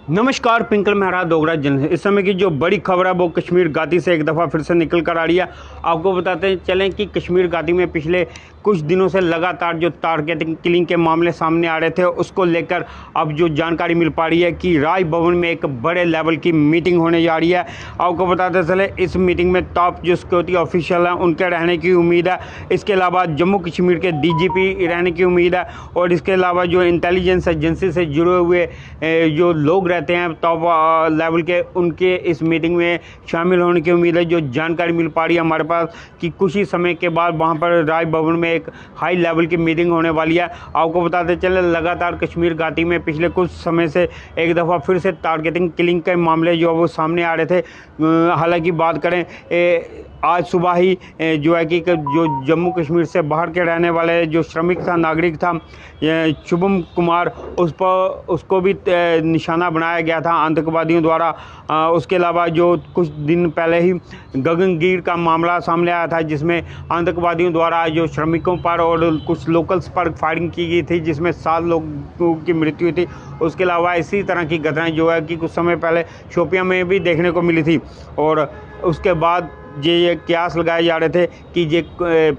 नमस्कार, पिंकल मेहरा डोगरा जन। इस समय की जो बड़ी खबर है वो कश्मीर घाटी से एक दफ़ा फिर से निकल कर आ रही है। आपको बताते चलें कि कश्मीर घाटी में पिछले कुछ दिनों से लगातार जो टारगेटिंग किलिंग के मामले सामने आ रहे थे, उसको लेकर अब जो जानकारी मिल पा रही है कि राय भवन में एक बड़े लेवल की मीटिंग होने जा रही है। आपको बताते चले इस मीटिंग में टॉप जो सिक्योरिटी ऑफिशियल हैं उनके रहने की उम्मीद है। इसके अलावा जम्मू कश्मीर के DGP रहने की उम्मीद है और इसके अलावा जो इंटेलिजेंस एजेंसी से जुड़े हुए जो लोग रहते हैं टॉप लेवल के, उनके इस मीटिंग में शामिल होने की उम्मीद है। जो जानकारी मिल पा रही है हमारे पास कि कुछ ही समय के बाद वहां पर राय भवन में एक हाई लेवल की मीटिंग होने वाली है। आपको बताते चले लगातार कश्मीर घाटी में पिछले कुछ समय से एक दफ़ा फिर से टारगेटिंग किलिंग के मामले जो वो सामने आ रहे थे। हालांकि बात करें आज सुबह ही जो है कि जो जम्मू कश्मीर से बाहर के रहने वाले जो श्रमिक था, नागरिक था शुभम कुमार, उसको भी निशाना बनाया गया था आतंकवादियों द्वारा। उसके अलावा जो कुछ दिन पहले ही गगनगीर का मामला सामने आया था जिसमें आतंकवादियों द्वारा जो श्रमिकों पर और कुछ लोकल्स पर फायरिंग की गई थी जिसमें 7 लोगों की मृत्यु हुई थी। उसके अलावा इसी तरह की घटनाएं जो है कि कुछ समय पहले शोपियां में भी देखने को मिली थी। और उसके बाद ये कयास लगाए जा रहे थे कि ये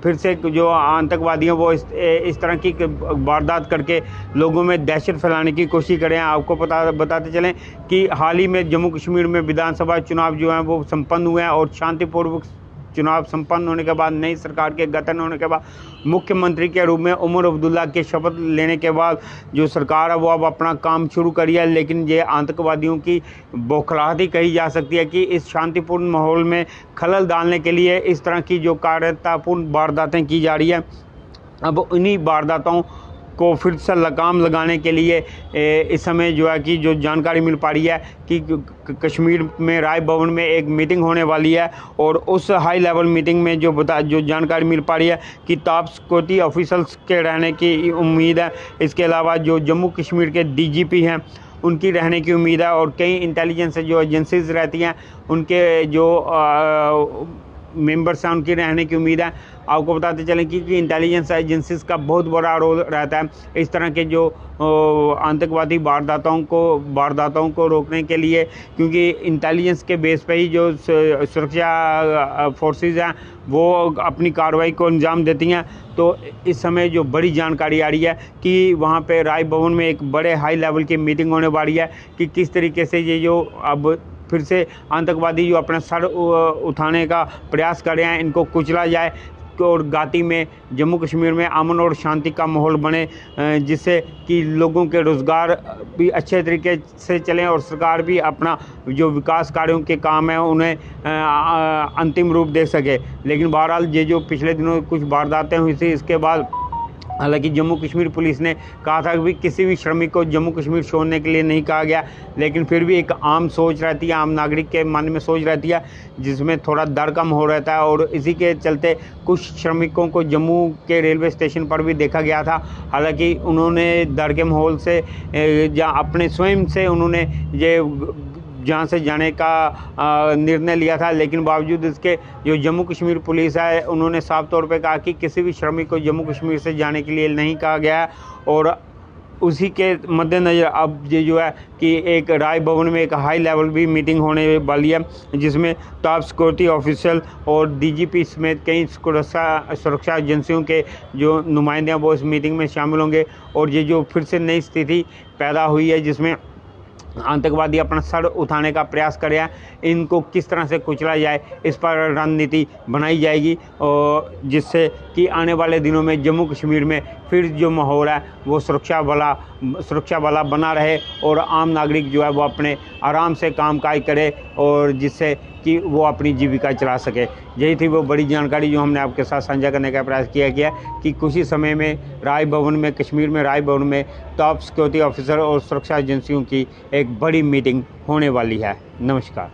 फिर से जो आतंकवादी हैं वो इस तरह की वारदात करके लोगों में दहशत फैलाने की कोशिश करें। आपको बताते चलें कि हाल ही में जम्मू कश्मीर में विधानसभा चुनाव जो हैं वो संपन्न हुए हैं और शांतिपूर्वक चुनाव संपन्न होने के बाद, नई सरकार के गठन होने के बाद, मुख्यमंत्री के रूप में उमर अब्दुल्ला के शपथ लेने के बाद जो सरकार है वो अब अपना काम शुरू करी है। लेकिन ये आतंकवादियों की बौखलाहट ही कही जा सकती है कि इस शांतिपूर्ण माहौल में खलल डालने के लिए इस तरह की जो कायरतापूर्ण वारदातें की जा रही है। अब उन्हीं वारदातों को फिर से लगाम लगाने के लिए इस समय जो है कि जो जानकारी मिल पा रही है कि कश्मीर में राय भवन में एक मीटिंग होने वाली है। और उस हाई लेवल मीटिंग में जो जानकारी मिल पा रही है कि टॉप सिक्योरिटी ऑफिसर्स के रहने की उम्मीद है। इसके अलावा जो जम्मू कश्मीर के DGP हैं उनकी रहने की उम्मीद है और कई इंटेलिजेंस जो एजेंसीज रहती हैं उनके जो मेंबर्स हैं उनकी रहने की उम्मीद है। आपको बताते चलें कि इंटेलिजेंस एजेंसीज का बहुत बड़ा रोल रहता है इस तरह के जो आतंकवादी वारदातों को रोकने के लिए, क्योंकि इंटेलिजेंस के बेस पे ही जो सुरक्षा फोर्सेस हैं वो अपनी कार्रवाई को अंजाम देती हैं। तो इस समय जो बड़ी जानकारी आ रही है कि वहाँ पे राय भवन में एक बड़े हाई लेवल की मीटिंग होने वाली है कि किस तरीके से ये जो अब फिर से आतंकवादी जो अपना सर उठाने का प्रयास कर रहे हैं इनको कुचला जाए और घाटी में जम्मू कश्मीर में अमन और शांति का माहौल बने, जिससे कि लोगों के रोज़गार भी अच्छे तरीके से चलें और सरकार भी अपना जो विकास कार्यों के काम है उन्हें अंतिम रूप दे सके। लेकिन बहरहाल ये जो पिछले दिनों कुछ वारदातें हुई थी इसके बाद हालांकि जम्मू कश्मीर पुलिस ने कहा था कि किसी भी श्रमिक को जम्मू कश्मीर छोड़ने के लिए नहीं कहा गया, लेकिन फिर भी एक आम सोच रहती है, आम नागरिक के मन में सोच रहती है जिसमें थोड़ा डर कम हो रहता है। और इसी के चलते कुछ श्रमिकों को जम्मू के रेलवे स्टेशन पर भी देखा गया था। हालांकि उन्होंने डर के माहौल से या अपने स्वयं से उन्होंने ये जहाँ से जाने का निर्णय लिया था, लेकिन बावजूद इसके जो जम्मू कश्मीर पुलिस है उन्होंने साफ तौर पे कहा कि किसी भी श्रमिक को जम्मू कश्मीर से जाने के लिए नहीं कहा गया है। और उसी के मद्देनज़र अब ये जो है कि एक राय भवन में एक हाई लेवल भी मीटिंग होने वाली है जिसमें टॉप सिक्योरिटी ऑफिशियल और DGP समेत कई सुरक्षा एजेंसियों के जो नुमाइंदे हैं वो इस मीटिंग में शामिल होंगे। और ये जो फिर से नई स्थिति पैदा हुई है जिसमें आतंकवादी अपना सर उठाने का प्रयास कर रहे हैं, इनको किस तरह से कुचला जाए इस पर रणनीति बनाई जाएगी और जिससे कि आने वाले दिनों में जम्मू कश्मीर में फिर जो माहौल है वो सुरक्षा वाला बना रहे और आम नागरिक जो है वो अपने आराम से कामकाज करे और जिससे कि वो अपनी जीविका चला सके। यही थी वो बड़ी जानकारी जो हमने आपके साथ साझा करने का प्रयास किया गया कि कुछ ही समय में राय भवन में, कश्मीर में राय भवन में टॉप सिक्योरिटी ऑफिसर और सुरक्षा एजेंसियों की एक बड़ी मीटिंग होने वाली है। नमस्कार।